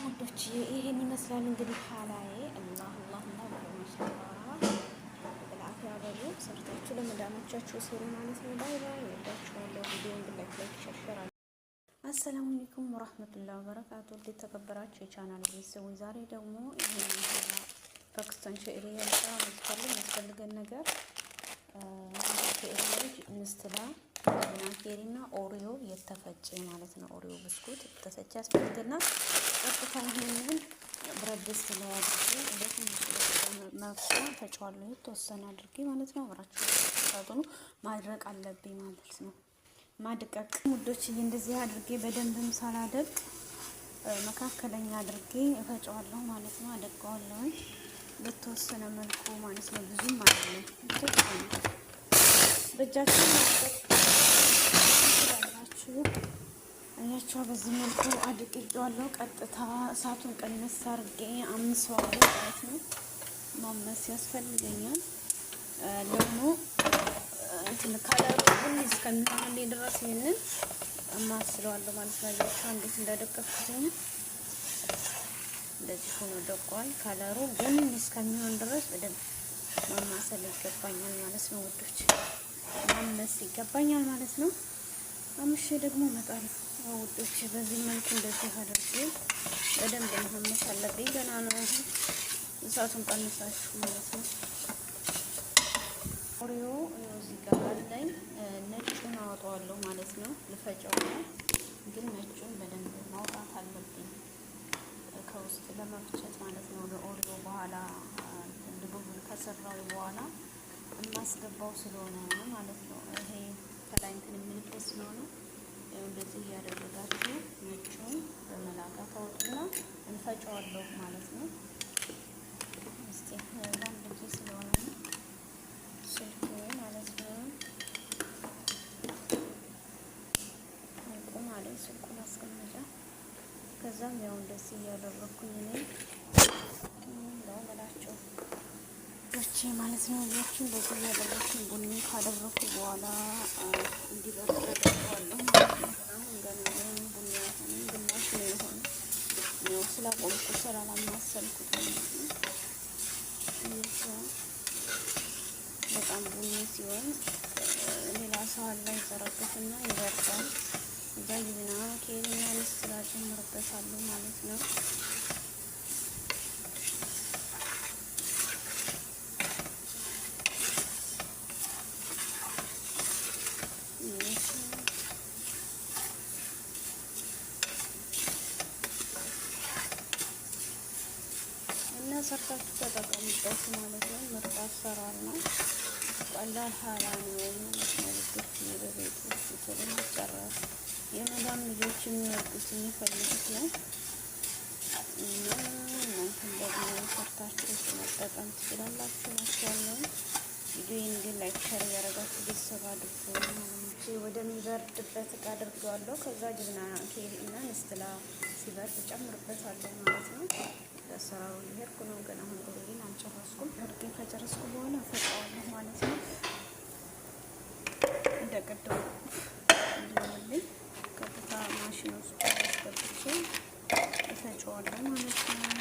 ውዶች ይሄን ይመስላል እንግዲህ ሐላዬ አላህ ማሻአላህ በላፍ ያበሉ ሰርታችሁ ለመዳሞቻችሁ ስሩ ማለት ነው። ባይ ባይ ወዳችኋለሁ። ቪዲዮውን ላይክ ሸር አሰላሙ አለይኩም ወራህመቱላሂ ወበረካቱ። የተከበራችሁ የቻናል ቤተሰቦች ዛሬ ደግሞ ይሄን ፓኪስታን ሸዕሪያ የሚያስፈልገን ነገር ንስትላ ናኬሪና ኦሪዮ የተፈጨ ማለት ነው። ኦሪዮ ብስኩት የተፈጨ ያስፈልገና ቀጥታ ይሄንን ብረት ድስት ላይ አድርጌ በትንሽ መፍጫ ፈጫዋለሁ የተወሰነ አድርጌ ማለት ነው። አብራችሁ ታጥኑ ማድረቅ አለብኝ ማለት ነው። ማድቀቅ ሙዶች እንደዚህ አድርጌ በደንብም ሳላደቅ መካከለኛ አድርጌ እፈጫዋለሁ ማለት ነው። አደቀዋለሁ በተወሰነ መልኩ ማለት ነው። ብዙም አይደለም በእጃችሁ አያችሁ በዚህ መልኩ አድቅቄዋለሁ። ቀጥታ እሳቱን ቀነስ አድርጌ አምሰዋለሁ ማለት ነው። ማመስ ያስፈልገኛል ደግሞ እንትን ካላሩ ሁሉ እስከሚሆንልኝ ድረስ ይሄንን አማስለዋለሁ ማለት ነው። አያችሁ እንዴት እንዳደቀኩት እንደዚህ ሆኖ ደቋል። ካላሩ ግን እስከሚሆን ድረስ በደንብ ማማሰል ይገባኛል ማለት ነው ውዶች። ማመስ ይገባኛል ማለት ነው። አምሼ ደግሞ እመጣለሁ ውዶች። በዚህ መልኩ እንደዚህ አድርጌ በደንብ ማመስ አለብኝ። ገና ነው እሳቱን ቀንሳችሁ ማለት ነው። ኦሪዮ እዚህ ጋር አለኝ። ነጩን አወጣዋለሁ ማለት ነው። ልፈጨው ነው ግን ነጩን በደንብ ማውጣት አለብኝ ከውስጥ ለመፍጨት ማለት ነው። ለኦሪዮ በኋላ ድቡቡን ከሰራው በኋላ የማስገባው ስለሆነ ማለት ነው። ይሄ ከላይ እንትን የምልበት ስለሆነ እንደዚህ እያደረጋችሁ ነጩን በመላጋ ታወጡና እንፈጨዋለሁ ማለት ነው። እስቲ ለአንድ ጊዜ ስለሆነ ስልኩ ማለት ነው አልቆም አለኝ ስልኩን አስቀምጫ። ከዛም ያው እንደዚህ እያደረኩኝ እኔ ላላቸው ማለት ነው። ያችን እንደዚህ ያደረኩኝ ቡኒ ካደረኩ በኋላ እንዲበርድ አደርገዋለሁ ማለት ነው። አሁን ገና ቡኒ አይሆንም፣ ግማሽ ነው የሆነ ያው ስላቆምኩ ስላላማሰልኩት ማለት ነው። በጣም ቡኒ ሲሆን ሌላ ሰዓት ላይ ዘረግፍና ይበርዳል። እዛ ይዝና ኬሪና ንስትላ ጨምርበታለሁ ማለት ነው። ሰርታችሁ ተጠቀሙበት ማለት ነው። ምርጥ አሰራር ነው። ቀላል ሐላ ነው ማለት ነው። ውዶች በቤት ውስጥ ቶሎ ይሰራል። የመዳም ልጆች የሚወዱት የሚፈልጉት ነው እና እናንተም ደግሞ ሰርታችሁ መጠቀም ትችላላችሁ ናቸዋለሁ። ቪዲዮን ግን ላይክ ሸር ያደረጋችሁ ቤተሰብ አድርጉ። ወደሚበርድበት እቃ አድርገዋለሁ። ከዛ ጅብና ኬሪ እና ንስትላ ሲበርድ ጨምርበታለሁ ማለት ነው። አሰራሩ ይሄርኩ ነው። ግን አሁን ኦሪጂን አልጨረስኩም። አድርጌ ከጨረስኩ በኋላ ፈጫዋለሁ ማለት ነው። እንደቀደው እንዲሆንልኝ ቀጥታ ማሽን ውስጥ አስገብቼ ፈጫዋለሁ ማለት ነው።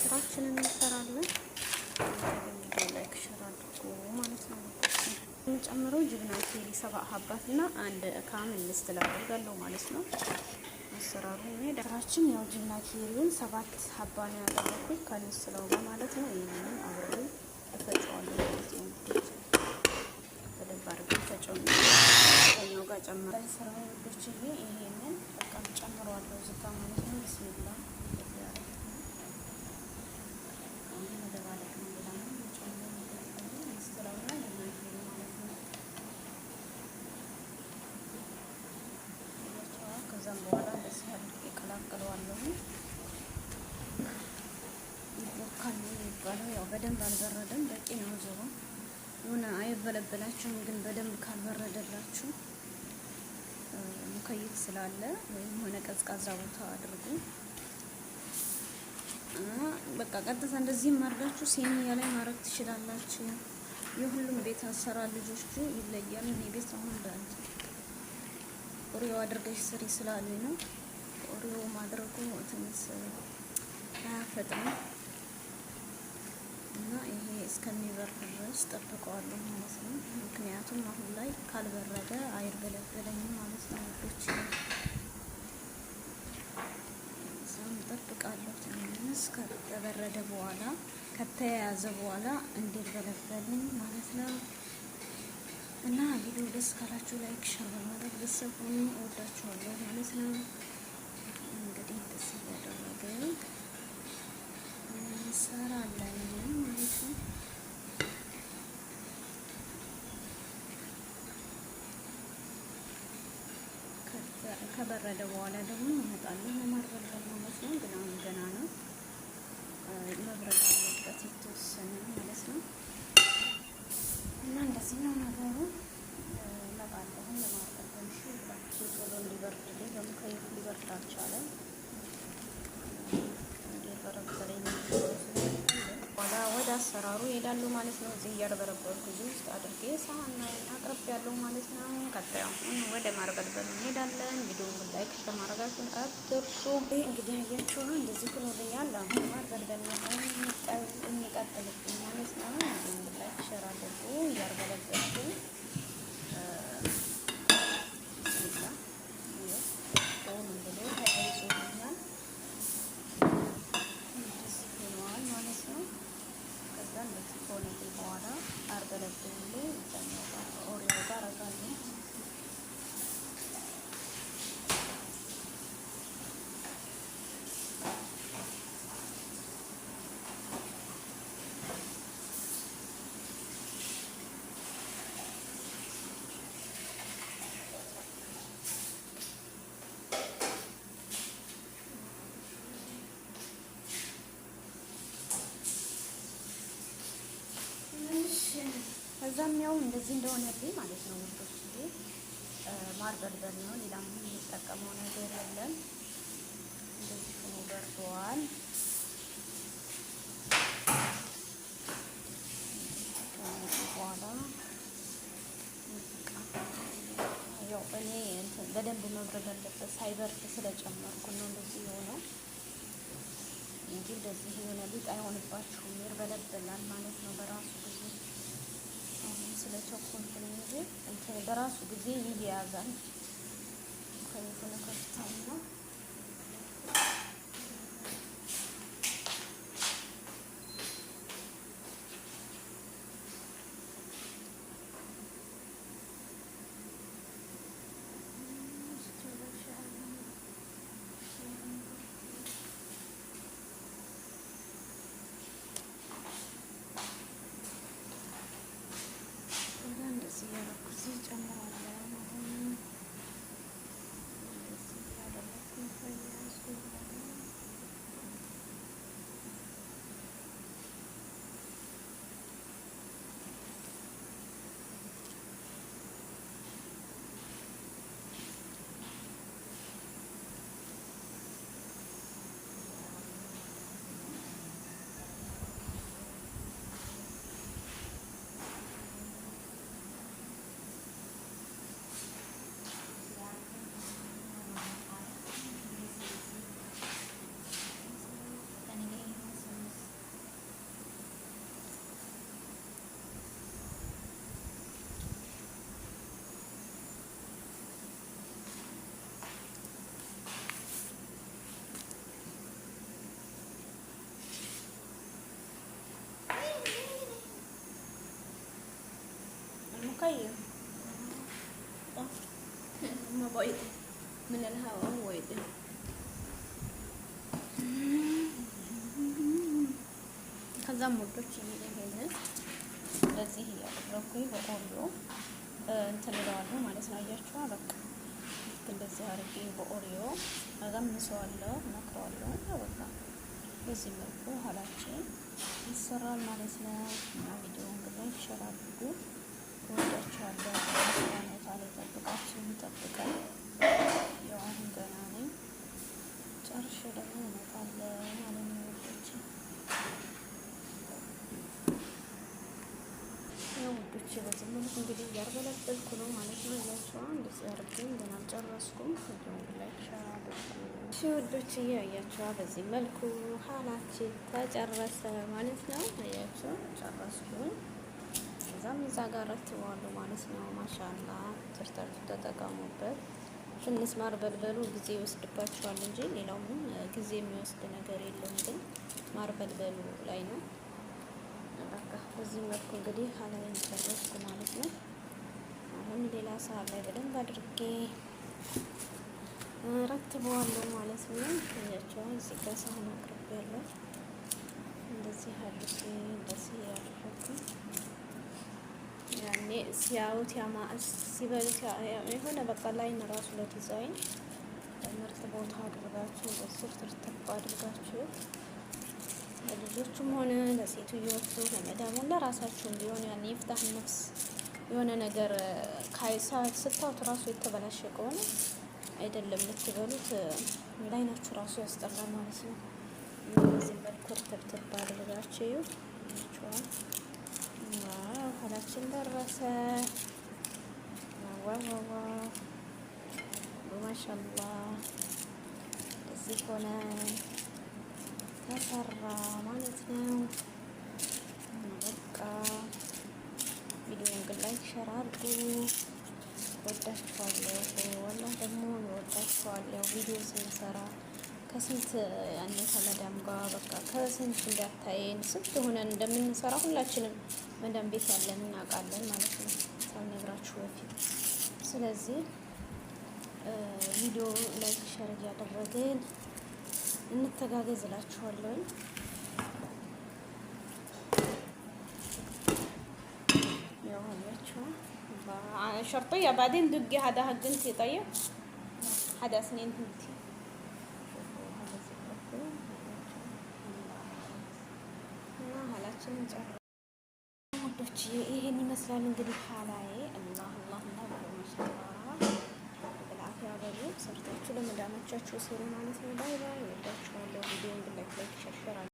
ስራችንን እንሰራለን። ላይክ ሸር አድርጉ ማለት ነው። ጨምረው ጅብና ኬሪ 7 ሀባት እና አንድ ካምል ንስትላ አደርጋለሁ ማለት ነው። አሰራሩ ስራችን ያው ጅብና ኬሪውን 7 ሀባ ነው ያደረኩት ከንስትላው ጋር ማለት ነው። ይሄንን አብሬ እፈጨዋለሁ ማለት ነው። በደንብ አድርጌ ፈጨውና ከኛው ጋር ጨምረን ስራው ወዶች ይሄንን በቃ ጨምረዋለሁ ዝጋ ማለት ነው። ቢስሚላ ከዛም በኋላ እንደዚህ አድርጌ ቀላቅለዋለሁ። ይቦካል የሚባለው ያው በደንብ አልበረደም፣ በቂ ነው። ዞሮ የሆነ አይበለበላችሁም፣ ግን በደንብ ካልበረደላችሁ ሙከይፍ ስላለ ወይም ሆነ ቀዝቃዛ ቦታ አድርጉ። በቃ ቀጥታ እንደዚህ ማድረጋችሁ ሴኒያ ላይ ማድረግ ትችላላችሁ። የሁሉም ቤት አሰራር ልጆቹ ይለያል። እኔ ቤት አሁን ኦሪዮ አድርገሽ ስሪ ስላሉኝ ነው። ኦሪዮ ማድረጉ ትንሽ አያፈጥንም እና ይሄ እስከሚበርድ ድረስ ጠብቀዋለሁ ማለት ነው። ምክንያቱም አሁን ላይ ካልበረደ አይርበለበለኝም ማለት ነው ውዶች። እዛም ጠብቃለሁ ትንሽ ከተበረደ በኋላ ከተያያዘ በኋላ እንዲርበለበልኝ ማለት ነው። እና ቪዲዮ ደስ ካላችሁ ላይክ ሸር በማድረግ ቤተሰቡን እወዳችኋለሁ ማለት ነው። እንግዲህ ደስ እያደረግን እንሰራለን ማለት ነው። ከበረደ በኋላ ደግሞ እመጣለሁ ለማርበልበል ማለት ነው። ግን አሁን ገና ነው፣ መብረድ አለበት የተወሰነ ማለት ነው። እና እንደዚህ ነው ነገሩ። እመጣለሁ ለማርበልበል። እሺ ብላችሁ ቶሎ እንዲበርድልኝ በሙከይፍ ሊበርድ አልቻለም። እንዲበረበረኝ በኋላ ወደ አሰራሩ ይሄዳሉ ማለት ነው። እዚህ እያርበረበርኩ እዚህ ውስጥ አድርጌ ሳህን ላይ አቅርብ ያለው ማለት ነው። ቀጣዩ አሁን ወደ ማርበልበል እንሄዳለን። ቪዲዮውን ላይክ በማድረጋችሁን አትርሱ። እንግዲህ አያችሁ ነው እንደዚህ ብሎልኛል። አሁን ማርበልበል የሚቀጥልብኝ ማለት ነው። ቪዲዮውን ላይክ ሸር አድርጉ። እያርበለበልኩ በኋላ አርበለብልኝ ኦሪዮ ጋር አረጋለሁ። ከዛም ያው እንደዚህ እንደሆነልኝ ማለት ነው ውዶች። ማርበልበል ነው፣ ሌላ ምንም የሚጠቀመው ነገር የለም። እንደዚህ ሆኖ በርዷል። በኋላ ያው እኔ እንትን በደንብ መብረድ አለበት ሳይበርድ ስለጨመርኩ ነው እንደዚህ የሆነው እንጂ እንደዚህ የሆነ ሊጥ አይሆንባችሁም። ይርበለበላል ማለት ነው በራሱ ጊዜ። ስለ ቸኮልኩ ነው እንጂ እንትን በራሱ ጊዜ ይያያዛል። ከየሆነ ከፍታውና مكيف ما بعيد من الهواء وايد ከዛም ወዶች ይሄንን ለዚህ ያደረኩኝ በኦሪዮ እንትን እለዋለሁ ማለት ነው። አያችኋ በቃ እንደዚህ አድርጌ በኦሪዮ አጋምሰዋለሁ፣ ነክረዋለሁ። በቃ በዚህ መልኩ ኋላችን ይሰራል ማለት ነው። እና ቪዲዮውን ግን ሼር አድርጉ። ወዳችኋለሁ። ሁኔታ ላይ ጠብቃችሁ እንጠብቀን። ያው አሁን ገና ነኝ፣ ጨርሼ ደግሞ እመጣለሁ ማለት ነው። ውዶች ያው ውዶች በዚህ መልኩ እንግዲህ እያርበለበልኩ ነው ማለት ነው። እያቸዋን እንደዚህ አርገኝ ገና አልጨረስኩም። ውዶች እያያቸዋ በዚህ መልኩ ሀላችን ተጨረሰ ማለት ነው። እያቸው ጨረስኩኝ። እዛም እዛ ጋር ረትበዋለሁ ማለት ነው። ማሻላ ሰርታችሁ ተጠቀሙበት። ትንሽ ማርበልበሉ ጊዜ ይወስድባችኋል እንጂ ሌላው ምንም ጊዜ የሚወስድ ነገር የለውም። ግን ማርበልበሉ ላይ ነው። በቃ በዚህ መልኩ እንግዲህ ሀላይን ጨረስኩ ማለት ነው። አሁን ሌላ ሰዓት ላይ በደንብ አድርጌ ረትበዋለሁ ማለት ነው። እያቸውን እዚህ ጋር ሳህን አቅርቤያለሁ። እንደዚህ አድርጌ እንደዚህ ያደረኩ ያኔ ሲያዩት ሲበሉት የሆነ በቃ ላይን ራሱ ለዲዛይን ምርጥ ቦታ አድርጋችሁ በስር ትርትብ አድርጋችሁ ለልጆቹም ሆነ ለሴትዮቹ ለመዳሙ ለራሳችሁም ቢሆን ያኔ ይፍታህ ነፍስ የሆነ ነገር ስታዩት ራሱ የተበላሸ ከሆነ አይደለም ልትበሉት ላይናችሁ ራሱ ያስጠላል ማለት ነው። እዚህ መልኩ ትርትብ አድርጋችሁ ይችዋል። ዋው ሀላችን ደረሰ። ዋዋዋ ማሻአላ እዚህ ሆነ ተሰራ ማለት ነው። በቃ ቪዲዮውን ግን ላይክ ሸር አድርጉ። ወዳችኋለሁ። ወላሂ ደግሞ ወዳችኋለሁ። ቪዲዮ ስንሰራ ከስንት ያኔ ከመዳም ጋር በቃ ከስንት እንዳታየን ስንት ሆነን እንደምንሰራ ሁላችንም መዳም ቤት ያለን እናውቃለን ማለት ነው ሳልነግራችሁ በፊት። ስለዚህ ቪዲዮ ላይክ ሸር እያደረግን እንተጋገዝ እላችኋለሁ። ያው ያችሁ شرطية بعدين دقي هذا هالجنسي طيب هذا سنين هنتي ውዶች ይሄን ይመስላል እንግዲህ ሀላዬ። አላህ ማሻአላ በላፊያ በሉ ሰርታችሁ ለመዳሞቻችሁ ስሩ ማለት ነው። ባይ ባይ። ወዳችኋለሁ። ቪዲዮውን ላይክ ሸር